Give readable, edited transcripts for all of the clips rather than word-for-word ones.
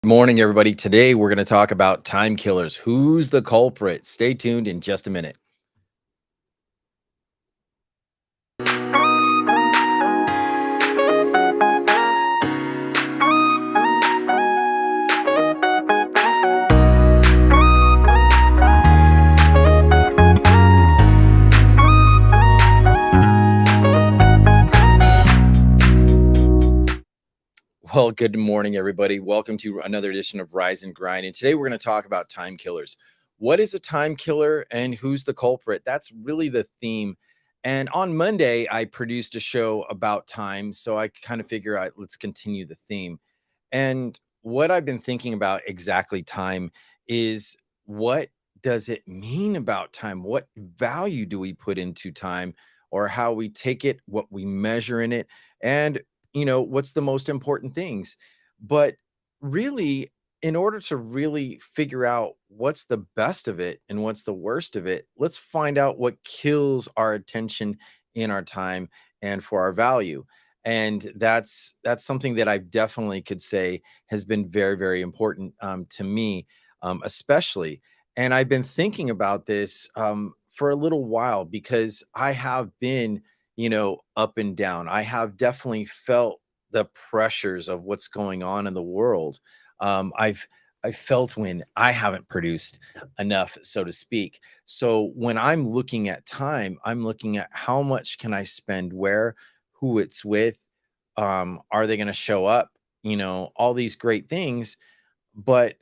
Morning, everybody. Today, we're going to talk about time killers. Who's the culprit? Stay tuned in just a minute. Well, good morning, everybody. Welcome to another edition of Rise and Grind. And today, we're going to talk about time killers. What is a time killer and who's the culprit? That's really the theme. And on Monday, I produced a show about time. So I kind of figure out let's continue the theme. And what I've been thinking about exactly time is what does it mean about time? What value do we put into time or how we take it, what we measure in it, and what's the most important things? But really, in order to really figure out what's the best of it and what's the worst of it, let's find out what kills our attention in our time and for our value. And that's something that I definitely could say has been very, very important to me, especially. And I've been thinking about this for a little while because I have been, up and down. I have definitely felt the pressures of what's going on in the world. I felt when I haven't produced enough, so to speak. So when I'm looking at time, I'm looking at how much can I spend where, who it's with, are they going to show up, all these great things. But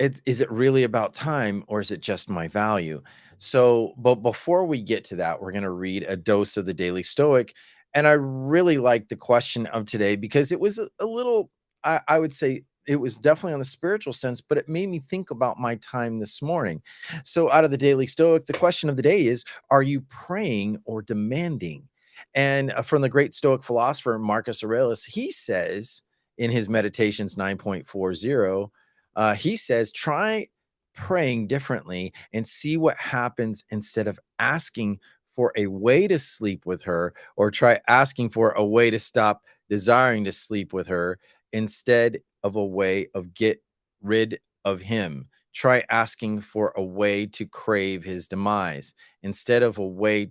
is it really about time or is it just my value? So, but before we get to that, we're going to read a dose of the Daily Stoic. And I really like the question of today because it was a little, I would say it was definitely on the spiritual sense, but it made me think about my time this morning. So, out of the Daily Stoic, the question of the day is: are you praying or demanding? And from the great Stoic philosopher Marcus Aurelius, he says in his Meditations 9.40, he says, try praying differently and see what happens instead of asking for a way to sleep with her, or try asking for a way to stop desiring to sleep with her instead of a way of get rid of him. Try asking for a way to crave his demise instead of a way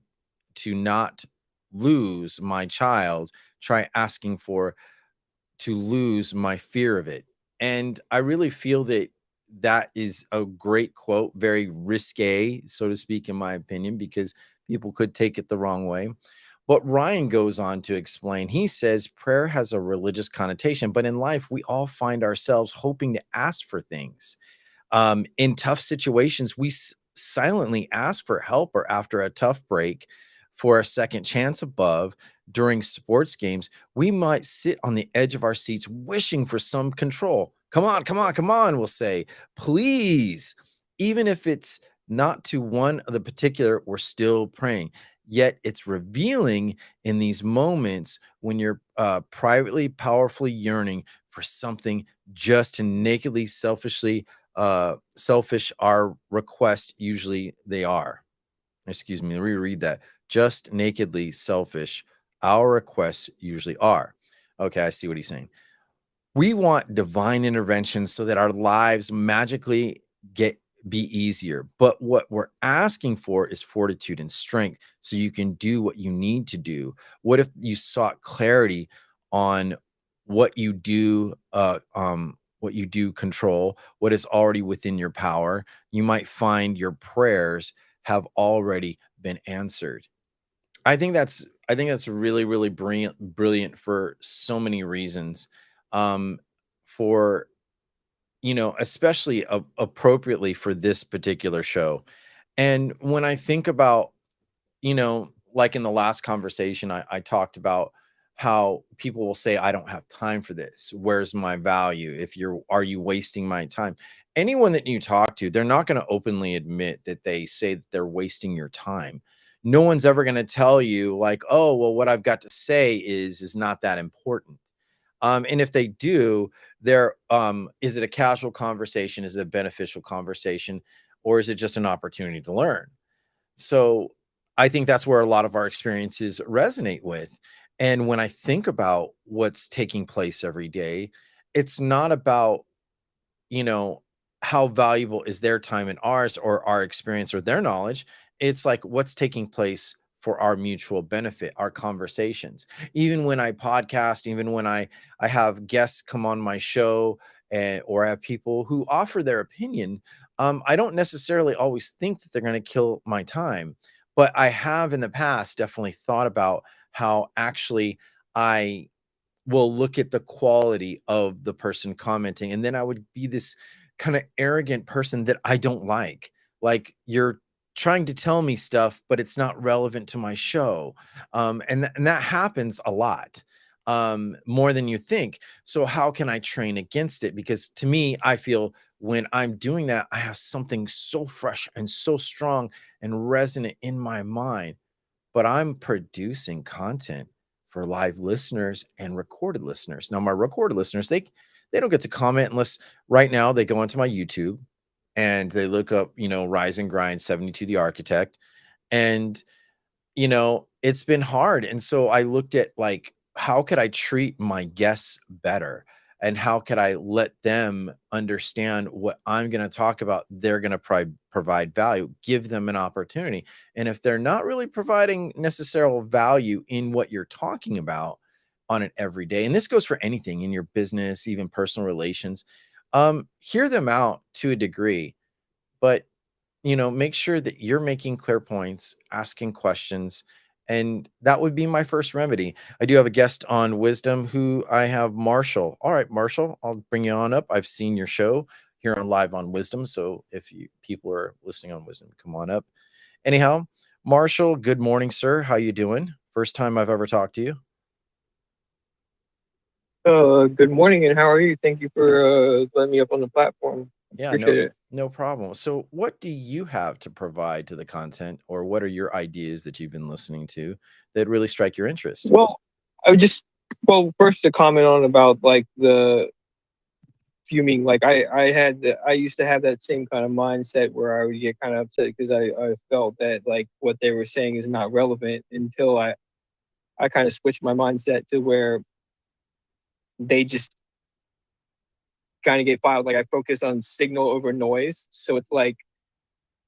to not lose my child. Try asking for to lose my fear of it. And I really feel that that is a great quote, very risque, so to speak, in my opinion, because people could take it the wrong way. But Ryan goes on to explain, he says, prayer has a religious connotation, but in life, we all find ourselves hoping to ask for things. In tough situations, we silently ask for help, or after a tough break, for a second chance above. During sports games, we might sit on the edge of our seats wishing for some control. Come on, come on, come on, we'll say, please. Even if it's not to one of the particular, we're still praying. Yet it's revealing in these moments when you're privately, powerfully yearning for something, just to nakedly, selfish our requests usually they are. Excuse me, reread that. Just nakedly selfish our requests usually are. Okay, I see what he's saying. We want divine intervention so that our lives magically get be easier. But what we're asking for is fortitude and strength so you can do what you need to do. What if you sought clarity on what you do what you do control, what is already within your power? You might find your prayers have already been answered. I think that's really, really brilliant for so many reasons. For especially appropriately for this particular show. And when I think about, like in the last conversation, I talked about how people will say, I don't have time for this. Where's my value? Are you wasting my time? Anyone that you talk to, they're not going to openly admit that they say that they're wasting your time. No one's ever going to tell you, like, oh, well, what I've got to say is not that important. And if they do, is it a casual conversation? Is it a beneficial conversation? Or is it just an opportunity to learn? So I think that's where a lot of our experiences resonate with. And when I think about what's taking place every day, it's not about you know, how valuable is their time and ours, or our experience or their knowledge. It's like what's taking place for our mutual benefit, our conversations. Even when I podcast, even when I have guests come on my show, or have people who offer their opinion, I don't necessarily always think that they're going to kill my time, but I have in the past definitely thought about how actually I will look at the quality of the person commenting, and then I would be this kind of arrogant person that I don't like. Like, you're trying to tell me stuff, but it's not relevant to my show. And that happens a lot, more than you think. So how can I train against it? Because to me, I feel when I'm doing that, I have something so fresh and so strong and resonant in my mind, but I'm producing content for live listeners and recorded listeners. Now, my recorded listeners, they don't get to comment unless right now they go onto my YouTube and they look up, Rise and Grind 72 the Architect. And it's been hard. And so I looked at, like, how could I treat my guests better? And how could I let them understand what I'm going to talk about? They're going to provide value, give them an opportunity. And if they're not really providing necessary value in what you're talking about on an everyday, and this goes for anything in your business, even personal relations, hear them out to a degree, but make sure that you're making clear points, asking questions, and that would be my first remedy. I do have a guest on Wisdom who I have Marshall. All right, Marshall, I'll bring you on up. I've seen your show here on Live on Wisdom, so if you people are listening on Wisdom, come on up. Anyhow, Marshall, good morning, sir. How you doing? First time I've ever talked to you. Good morning, and how are you? Thank you for letting me up on the platform. Yeah, Appreciate it. no problem. So, what do you have to provide to the content, or what are your ideas that you've been listening to that really strike your interest? Well, I would just first to comment on about like the fuming. Like I used to have that same kind of mindset where I would get kind of upset because I felt that like what they were saying is not relevant until I kind of switched my mindset to where they just kind of get filed. Like I focus on signal over noise, so it's like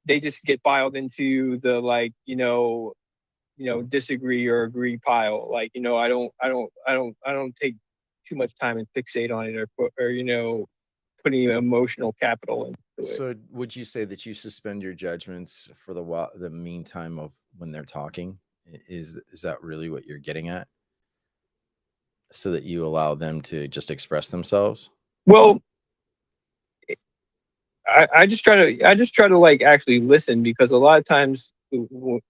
they just get filed into the like disagree or agree pile. Like I don't take too much time and fixate on it or putting emotional capital into it. So, would you say that you suspend your judgments for the meantime of when they're talking? Is that really what you're getting at? So that you allow them to just express themselves? Well, I just try to like actually listen, because a lot of times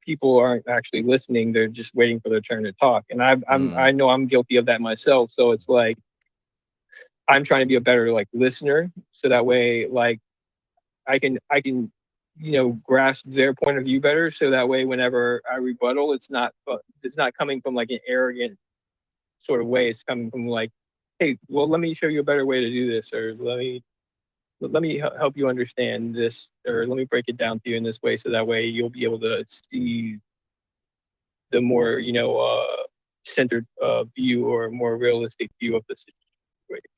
people aren't actually listening; they're just waiting for their turn to talk. And I Mm. know I'm guilty of that myself. So it's like I'm trying to be a better like listener, so that way like I can grasp their point of view better, so that way whenever I rebuttal, it's not coming from like an arrogant sort of way. It's coming from like, hey, well, let me show you a better way to do this, or let me help you understand this, or let me break it down to you in this way, so that way you'll be able to see the more centered view, or more realistic view of the situation.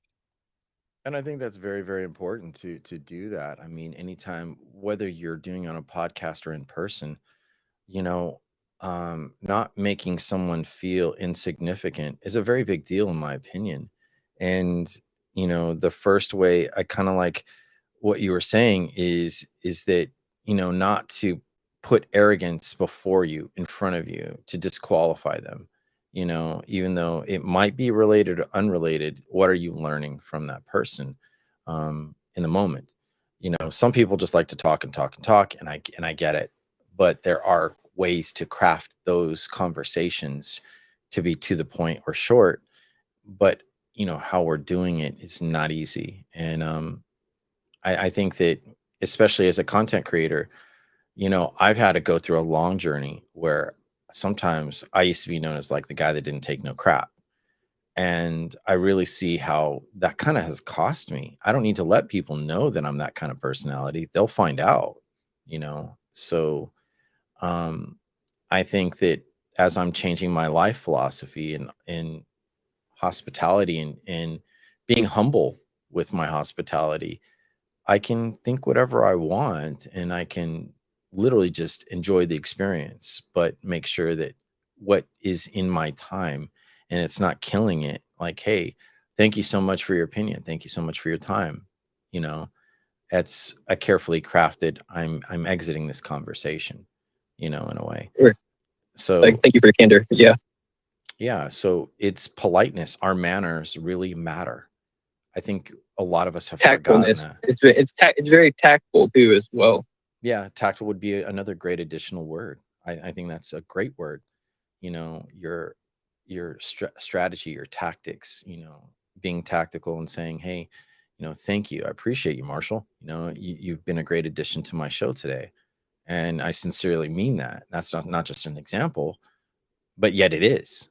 And I think that's very, very important to do that. I mean, anytime, whether you're doing it on a podcast or in person, you know, not making someone feel insignificant is a very big deal, in my opinion. And the first way, I kind of like what you were saying, is that not to put arrogance before you, in front of you, to disqualify them. Even though it might be related or unrelated, what are you learning from that person, in the moment? Some people just like to talk and talk and talk, and I get it, but there are ways to craft those conversations to be to the point or short. But how we're doing it is not easy. And I think that, especially as a content creator, I've had to go through a long journey where sometimes I used to be known as like the guy that didn't take no crap. And I really see how that kind of has cost me. I don't need to let people know that I'm that kind of personality. They'll find out. So um I think that as I'm changing my life philosophy, and in hospitality, and being humble with my hospitality, I can think whatever I want and I can literally just enjoy the experience, but make sure that what is in my time and it's not killing it. Like, hey, thank you so much for your opinion. Thank you so much for your time. You know, it's a carefully crafted, I'm exiting this conversation, in a way. Or like, So thank you for the candor. Yeah, yeah, so it's politeness. Our manners really matter. I think a lot of us have forgotten tactfulness. that. It's very tactful too as well. Yeah, tactile would be another great additional word. I think that's a great word. Your strategy, your tactics. Being tactical and saying, "Hey, thank you. I appreciate you, Marshall. You've been a great addition to my show today, and I sincerely mean that. That's not just an example, but yet it is.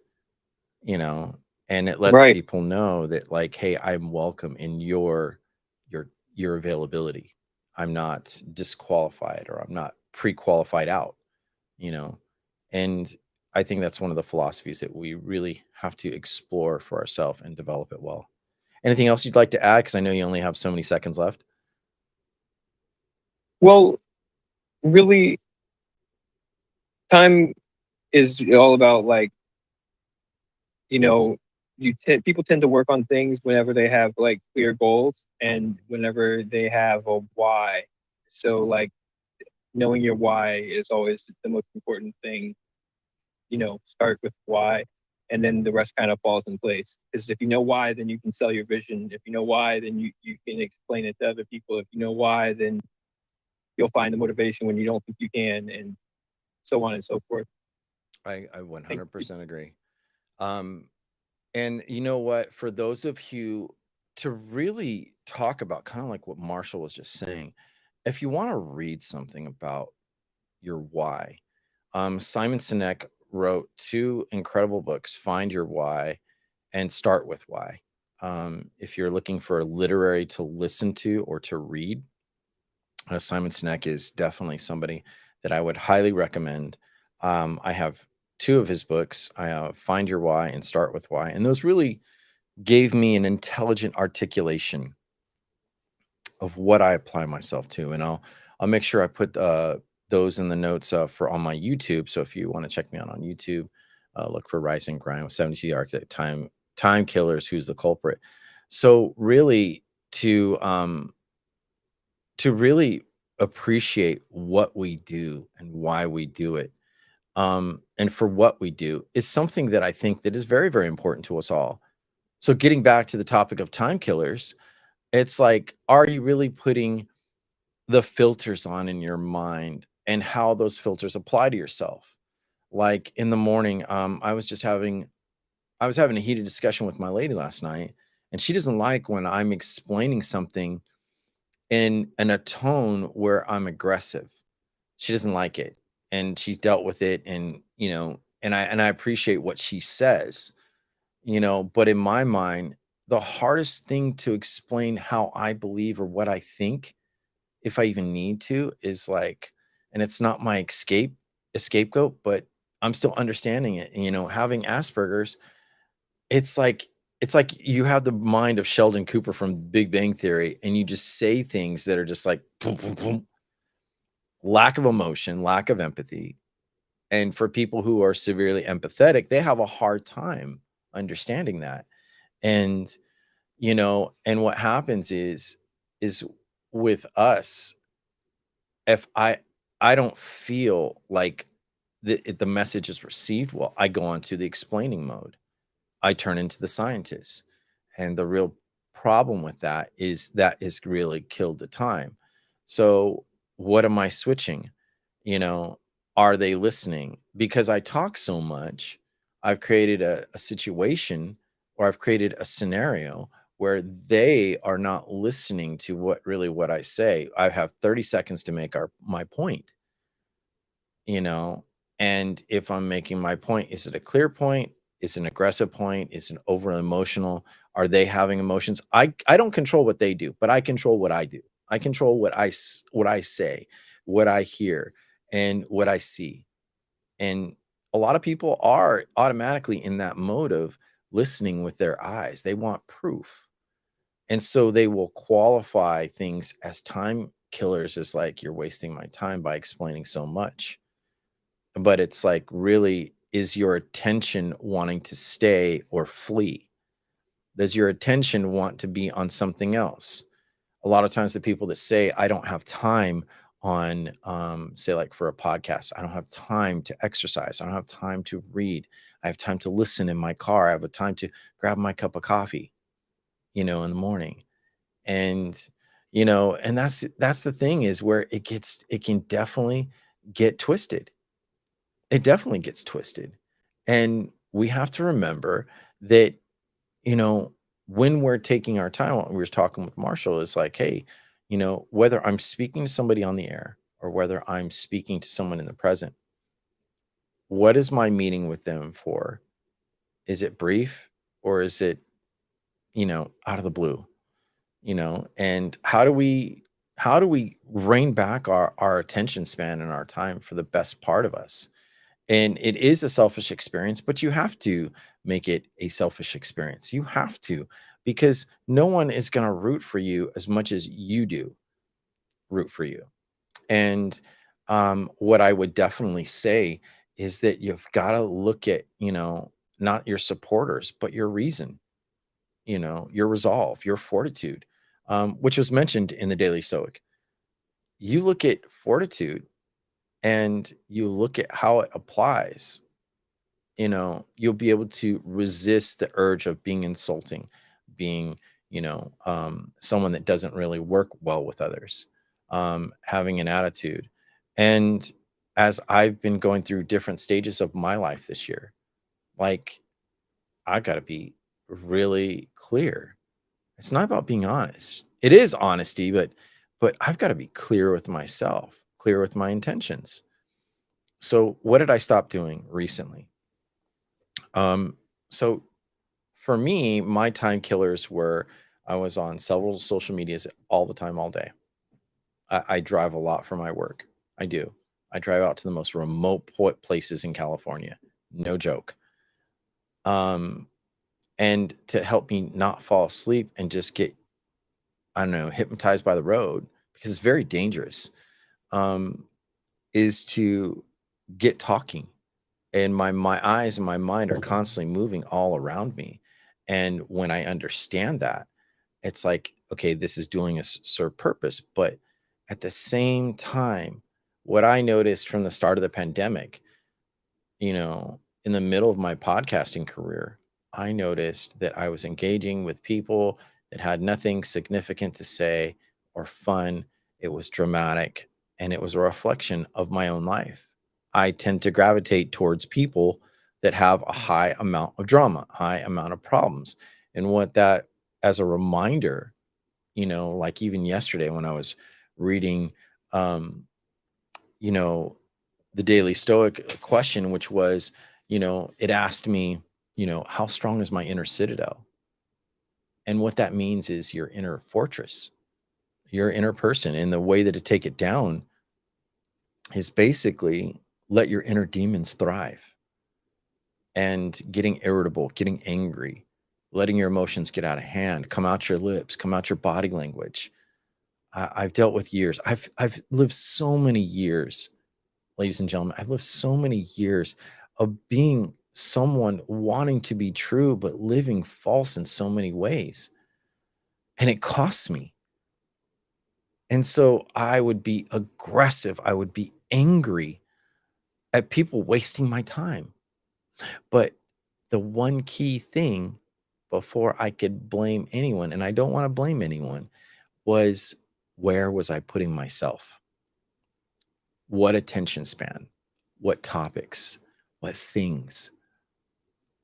you know and it lets Right. people know that, like, hey, I'm welcome in your availability. I'm not disqualified, or I'm not pre-qualified out you know and I think that's one of the philosophies that we really have to explore for ourselves and develop it well. Anything else you'd like to add, because I know you only have so many seconds left? Well, really, time is all about like, you know, people tend to work on things whenever they have like clear goals and whenever they have a why. So like knowing your why is always the most important thing. Start with why, and then the rest kind of falls in place. Because if you know why, then you can sell your vision. If you know why, then you can explain it to other people. If you know why, then you'll find the motivation when you don't think you can, and so on and so forth. I Thank you. 100% agree. um And you know what? For those of you to really talk about kind of like what Marshall was just saying, if you want to read something about your why, Simon Sinek wrote two incredible books: Find Your Why and Start with Why. If you're looking for a literary to listen to or to read, Simon Sinek is definitely somebody that I would highly recommend. I have two of his books. I have Find Your Why and Start with Why, and those really gave me an intelligent articulation of what I apply myself to. And I'll make sure I put those in the notes for on my YouTube. So if you want to check me out on YouTube, look for Rise and Grind with 72 the Architect, Time Killers, Who's the Culprit. So really to really appreciate what we do and why we do it, and for what we do, is something that I think that is very, very important to us all. So getting back to the topic of time killers, it's like, are you really putting the filters on in your mind and how those filters apply to yourself? Like in the morning, I was having a heated discussion with my lady last night, and she doesn't like when I'm explaining something in a tone where I'm aggressive. She doesn't like it, and she's dealt with it, and I appreciate what she says, but in my mind, the hardest thing to explain how I believe or what I think, if I even need to, is like, and it's not my scapegoat, but I'm still understanding it. And, having Asperger's, it's like it's like you have the mind of Sheldon Cooper from Big Bang Theory, and you just say things that are just like boom, boom, boom, lack of emotion, lack of empathy. And for people who are severely empathetic, they have a hard time understanding that. And and what happens is with us, if I don't feel like the message is received well, I go on to the explaining mode. I turn into the scientist. And the real problem with that is really killed the time. So what am I switching? You know, are they listening? Because I talk so much, I've created a situation, or I've created a scenario where they are not listening to what I say. I have 30 seconds to make my point, you know and if I'm making my point, is it a clear point? Is it an aggressive point? Is it over emotional? Are they having emotions? I don't control what they do, but I control what I do. I control what I say, what I hear, and what I see. And a lot of people are automatically in that mode of listening with their eyes. They want proof. And so they will qualify things as time killers, as like, you're wasting my time by explaining so much. But it's like, really, is your attention wanting to stay or flee? Does your attention want to be on something else? A lot of times the people that say, I don't have time on, say, like for a podcast, I don't have time to exercise, I don't have time to read, I have time to listen in my car, I have a time to grab my cup of coffee, in the morning. And, and that's the thing, is where it can definitely get twisted. It definitely gets twisted. And we have to remember that, you know, when we're taking our time, what we were talking with Marshall is like, hey, whether I'm speaking to somebody on the air or whether I'm speaking to someone in the present, what is my meeting with them for? Is it brief, or is it, out of the blue? And how do we rein back our attention span and our time for the best part of us? And it is a selfish experience, but you have to make it a selfish experience. You have to, because no one is going to root for you as much as you do root for you. And what I would definitely say is that you've got to look at, not your supporters, but your reason, your resolve, your fortitude, which was mentioned in the Daily Stoic. You look at fortitude and you look at how it applies, you'll be able to resist the urge of being insulting, being, someone that doesn't really work well with others, having an attitude. And as I've been going through different stages of my life this year, like, I got to be really clear. It's not about being honest. It is honesty, but I've got to be clear with myself, clear with my intentions. So what did I stop doing recently? So for me, my time killers were, I was on several social medias all the time, all day. I drive a lot for my work. I do. I drive out to the most remote places in California. No joke. Um, and to help me not fall asleep and just get, I don't know, hypnotized by the road, because it's very dangerous, um, is to get talking. And my eyes and my mind are constantly moving all around me. And when I understand that, it's like, okay, this is doing a serve purpose. But at the same time, what I noticed from the start of the pandemic, in the middle of my podcasting career, I noticed that I was engaging with people that had nothing significant to say or fun. It was dramatic, and it was a reflection of my own life. I tend to gravitate towards people that have a high amount of drama, high amount of problems. And what that, as a reminder, like even yesterday when I was reading, um, you know, the Daily Stoic question, which was, it asked me, how strong is my inner citadel? And what that means is your inner fortress, your inner person. And the way that to take it down is basically let your inner demons thrive, and getting irritable, getting angry, letting your emotions get out of hand, come out your lips, come out your body language. I've dealt with years. I've lived so many years, ladies and gentlemen. I've lived so many years of being someone wanting to be true, but living false in so many ways. And it costs me. And so I would be aggressive. I would be angry at people wasting my time. But the one key thing before I could blame anyone, and I don't want to blame anyone, was, where was I putting myself? What attention span? What topics? What things?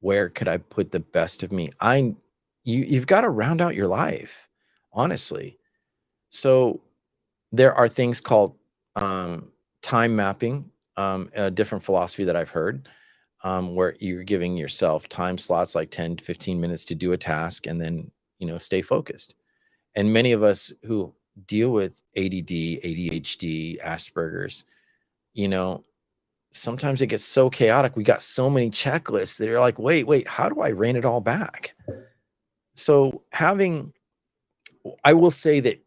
Where could I put the best of me? You've got to round out your life, honestly. So there are things called, time mapping, a different philosophy that I've heard, where you're giving yourself time slots like 10 to 15 minutes to do a task, and then, stay focused. And many of us who deal with ADD, ADHD, Asperger's, you know, sometimes it gets so chaotic. We got so many checklists that are like, wait, how do I rein it all back? So having I will say that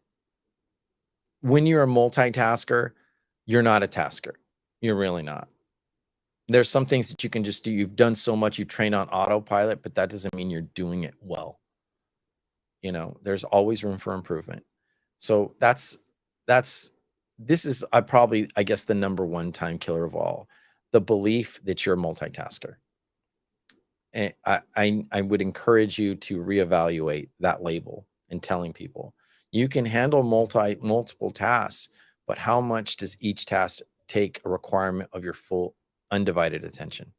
when you're a multitasker, you're not a tasker. You're really not. There's some things that you can just do. You've done so much, you train on autopilot, but that doesn't mean you're doing it well. There's always room for improvement. So that's this is I probably, I guess, the number one time killer of all, the belief that you're a multitasker. And I would encourage you to reevaluate that label and telling people you can handle multiple tasks, but how much does each task take a requirement of your full undivided attention?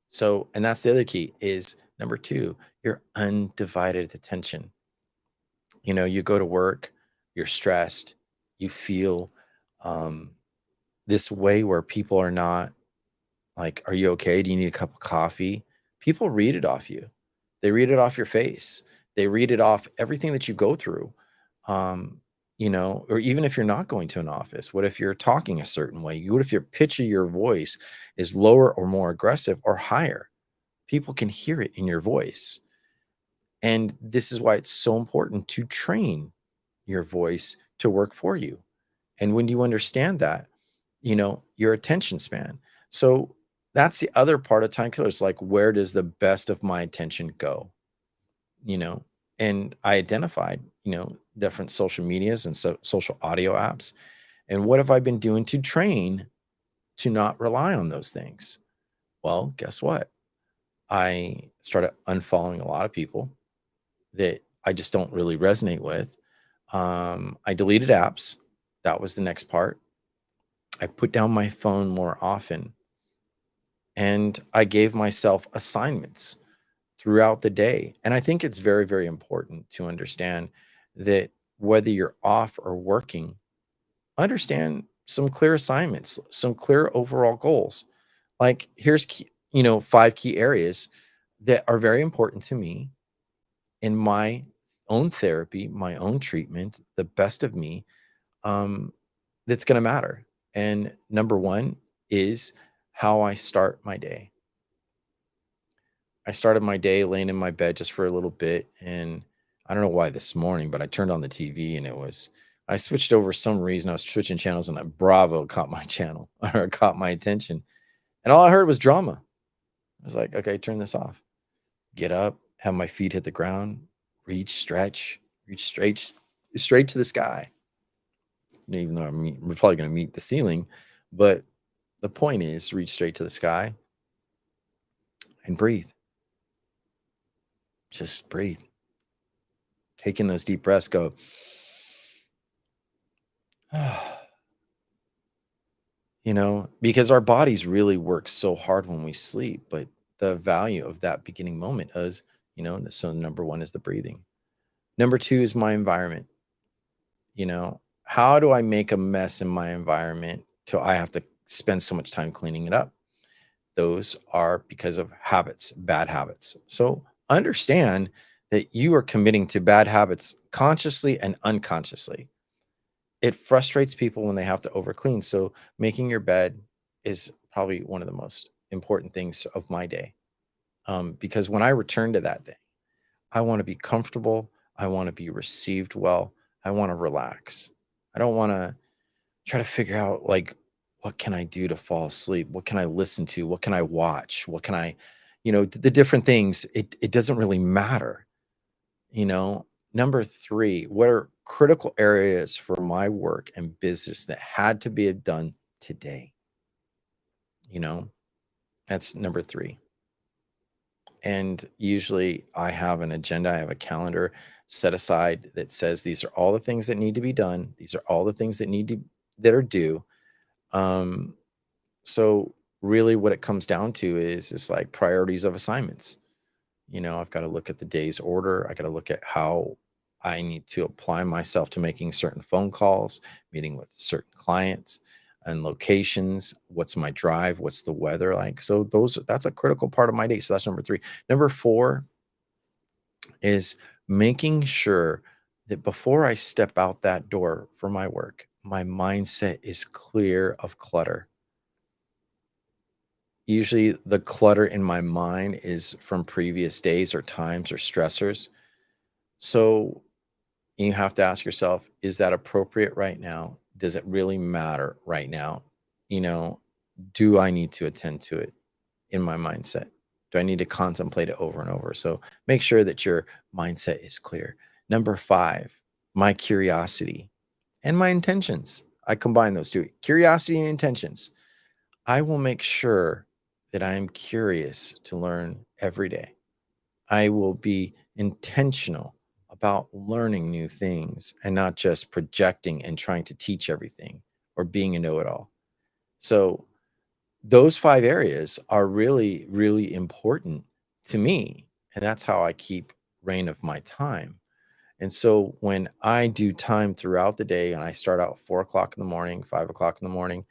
So, and that's the other key is number two, your undivided attention. You go to work, you're stressed, you feel um, this way where people are not like, are you okay? Do you need a cup of coffee? People read it off you. They read it off your face. They read it off everything that you go through. Or even if you're not going to an office, what if you're talking a certain way? What if your pitch of your voice is lower or more aggressive or higher? People can hear it in your voice. And this is why it's so important to train your voice to work for you. And when you understand that, your attention span. So that's the other part of time killers. Like, where does the best of my attention go? You know, and I identified, different social medias and social audio apps. And what have I been doing to train to not rely on those things? Well, guess what? I started unfollowing a lot of people that I just don't really resonate with. I deleted apps. That was the next part. I put down my phone more often, and I gave myself assignments throughout the day. And I think it's very, very important to understand that whether you're off or working, understand some clear assignments, some clear overall goals. Like, here's five key areas that are very important to me in my own therapy, my own treatment, the best of me, um, that's going to matter. And number one is how I start my day. I started my day laying in my bed just for a little bit. And I don't know why this morning, but I turned on the TV and I switched over some reason. I was switching channels and a Bravo caught my channel or caught my attention. And all I heard was drama. I was like, okay, turn this off. Get up, have my feet hit the ground, stretch, reach straight to the sky. Even though we're probably going to meet the ceiling, but the point is reach straight to the sky and breathe. Just breathe. Taking those deep breaths, go. Because our bodies really work so hard when we sleep, but the value of that beginning moment is, so number one is the breathing. Number two is my environment. How do I make a mess in my environment till I have to spend so much time cleaning it up? Those are because of habits, bad habits. So understand that you are committing to bad habits consciously and unconsciously. It frustrates people when they have to overclean. So making your bed is probably one of the most important things of my day. Because when I return to that day, I want to be comfortable. I want to be received well. I want to relax. I don't want to try to figure out, like, what can I do to fall asleep? What can I listen to? What can I watch? What can I, the different things. It doesn't really matter. Number three, what are critical areas for my work and business that had to be done today? You know, that's number three. And usually I have an agenda, I have a calendar set aside that says these are all the things that need to be done. These are all the things that are due. Um, so really what it comes down to is like priorities of assignments. I've got to look at the day's order. I got to look at how I need to apply myself to making certain phone calls, meeting with certain clients and locations. What's my drive? What's the weather like? So that's a critical part of my day. So that's number three. Number four is making sure that before I step out that door for my work, my mindset is clear of clutter. Usually the clutter in my mind is from previous days or times or stressors. So You have to ask yourself, is that appropriate right now? Does it really matter right now? You know, do I need to attend to it in my mindset? Do I need to contemplate it over and over? So make sure that your mindset is clear. Number 5, my curiosity and my intentions. I combine those two, curiosity and intentions. I will make sure that I am curious to learn every day. I will be intentional about learning new things and not just projecting and trying to teach everything or being a know it all. So, those 5 areas are really, really important to me. And that's how I keep reign of my time. And so, when I do time throughout the day and I start out 4 o'clock in the morning, 5 o'clock in the morning,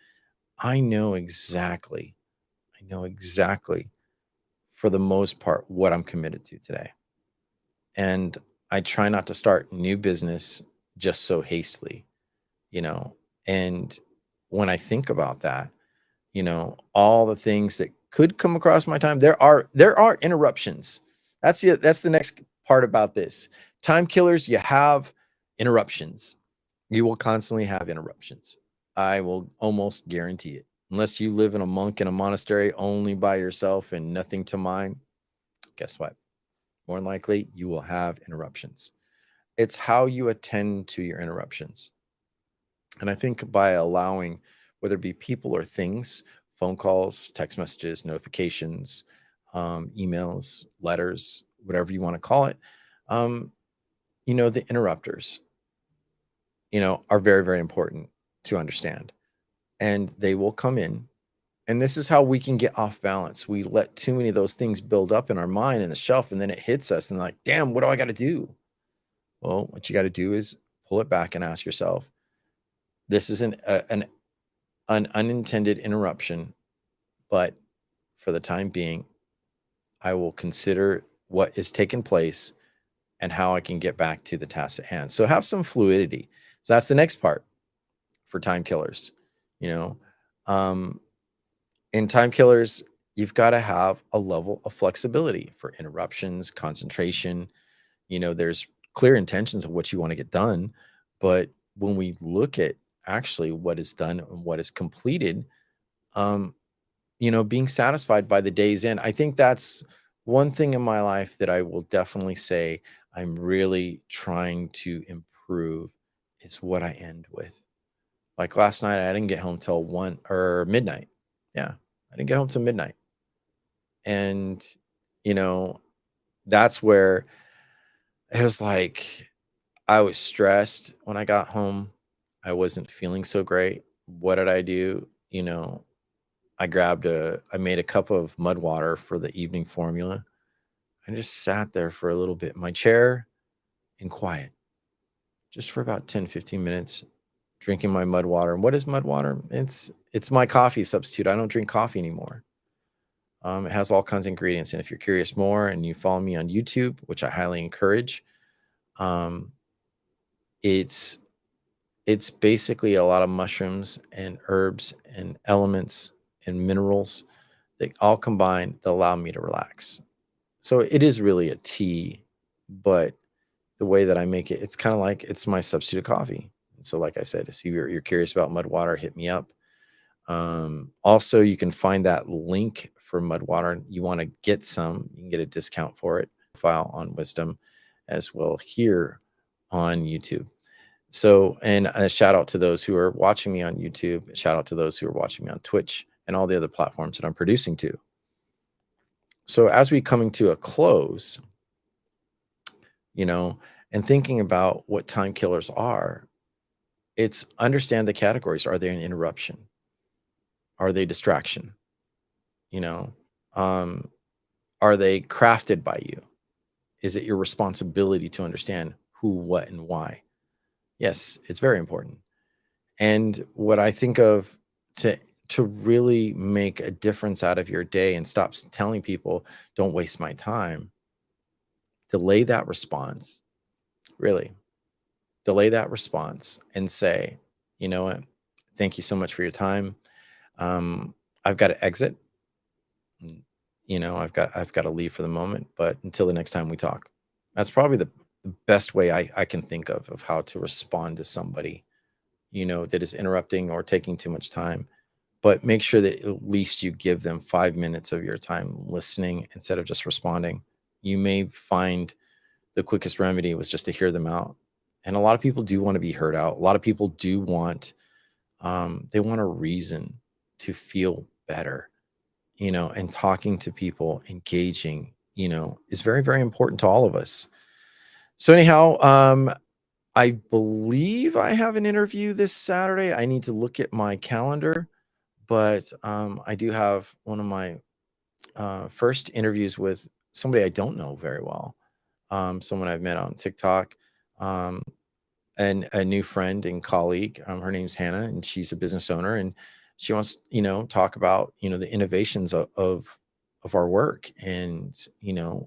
I know exactly, I know exactly for the most part what I'm committed to today. And I try not to start new business just so hastily, you know. And when I think about that, all the things that could come across my time, there are interruptions. That's the next part about this. Time killers, you have interruptions. You will constantly have interruptions. I will almost guarantee it. Unless you live in a monk in a monastery only by yourself and nothing to mind, guess what? More than likely, you will have interruptions. It's how you attend to your interruptions. And I think by allowing, whether it be people or things, phone calls, text messages, notifications, emails, letters, whatever you want to call it, um, the interrupters, are very, very important to understand. And they will come in. And this is how we can get off balance. We let too many of those things build up in our mind in the shelf, and then it hits us, and like, damn, what do I got to do? Well, what you got to do is pull it back and ask yourself, this is an unintended interruption, but for the time being, I will consider what is taking place and how I can get back to the task at hand. So have some fluidity. So that's the next part for time killers. You know, um, in time killers, you've got to have a level of flexibility for interruptions, concentration. There's clear intentions of what you want to get done, but when we look at actually what is done and what is completed, um, being satisfied by the day's end. I think that's one thing in my life that I will definitely say I'm really trying to improve is what I end with. Like last night, I didn't get home till 1 or midnight. Yeah, I didn't get home till midnight. And, you know, that's where it was like I was stressed when I got home. I wasn't feeling so great. What did I do? I made a cup of mud water for the evening formula. I just sat there for a little bit in my chair in quiet, just for about 10, 15 minutes, drinking my mud water. And what is mud water? It's my coffee substitute. I don't drink coffee anymore. It has all kinds of ingredients. And if you're curious more and you follow me on YouTube, which I highly encourage, um, it's it's basically a lot of mushrooms and herbs and elements and minerals that all combine that allow me to relax. So it is really a tea, but the way that I make it, it's kind of like it's my substitute coffee. So, like I said, if you're curious about mud water, hit me up. Also, you can find that link for mud water. You want to get some, you can get a discount for it. File on Wisdom as well here on YouTube. So, and a shout out to those who are watching me on YouTube. Shout out to those who are watching me on Twitch and all the other platforms that I'm producing to. So, as we coming to a close, you know, and thinking about what time killers are, it's understand the categories. Are they an interruption? Are they distraction? You know, um, are they crafted by you? Is it your responsibility to understand who, what, and why? Yes, it's very important. And what I think of to to really make a difference out of your day and stop telling people, don't waste my time, delay that response. Really, delay that response and say, you know what? Thank you so much for your time. Um, I've got to exit. I've got to leave for the moment, but until the next time we talk. That's probably the best way I can think of how to respond to somebody, that is interrupting or taking too much time. But make sure that at least you give them 5 minutes of your time listening instead of just responding. You may find the quickest remedy was just to hear them out. And a lot of people do want to be heard out. A lot of people do want, they want a reason to feel better, and talking to people, engaging, is very, very important to all of us. So, anyhow, I believe I have an interview this Saturday. I need to look at my calendar, but I do have one of my first interviews with somebody I don't know very well, someone I've met on TikTok, um, and a new friend and colleague. Her name's Hannah, and she's a business owner, and she wants, talk about, the innovations of our work, and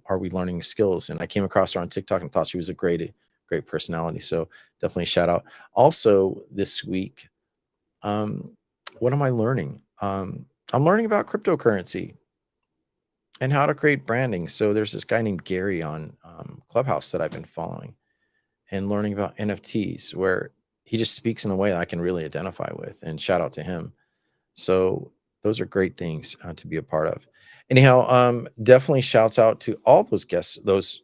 are we learning skills? And I came across her on TikTok and thought she was a great personality. So definitely shout out. Also, this week, um, what am I learning? I'm learning about cryptocurrency and how to create branding. So there's this guy named Gary on Clubhouse that I've been following and learning about NFTs, where he just speaks in a way that I can really identify with. And shout out to him. So those are great things to be a part of. Anyhow, definitely shouts out to all those guests. Those,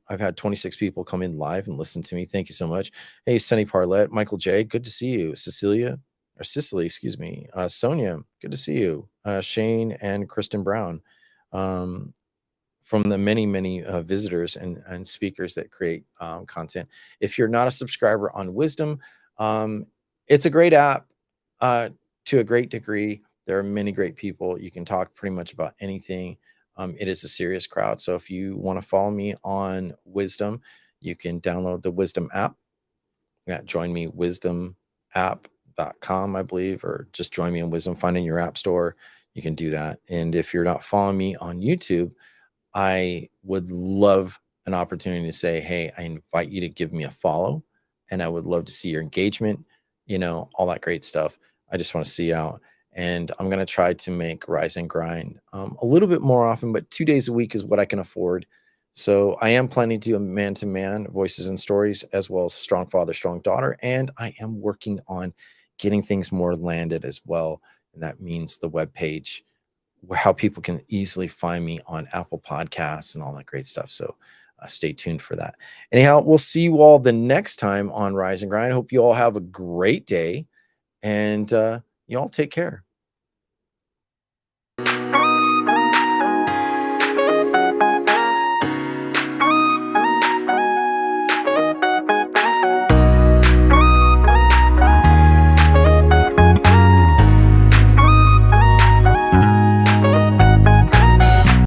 I've had 26 people come in live and listen to me. Thank you so much. Hey, Sunny Parlett, Michael J, good to see you. Cecilia, or Cicely, excuse me. Sonia, good to see you. Shane and Kristen Brown. Um, from the many, many visitors and speakers that create content. If you're not a subscriber on Wisdom, um, it's a great app to a great degree. There are many great people. You can talk pretty much about anything. It is a serious crowd. So if you want to follow me on Wisdom, you can download the Wisdom app. Yeah, join me, wisdomapp.com, I believe, or just join me in Wisdom. Find in your app store. You can do that. And if you're not following me on YouTube, I would love an opportunity to say, hey, I invite you to give me a follow, and I would love to see your engagement, all that great stuff. I just want to see you out. And I'm going to try to make Rise and Grind a little bit more often, but 2 days a week is what I can afford. So I am planning to do a man-to-man voices and stories, as well as strong father, strong daughter. And I am working on getting things more landed as well. And that means the web page, how people can easily find me on Apple Podcasts and all that great stuff. So stay tuned for that. Anyhow, we'll see you all the next time on Rise and Grind. I hope you all have a great day, and you all take care.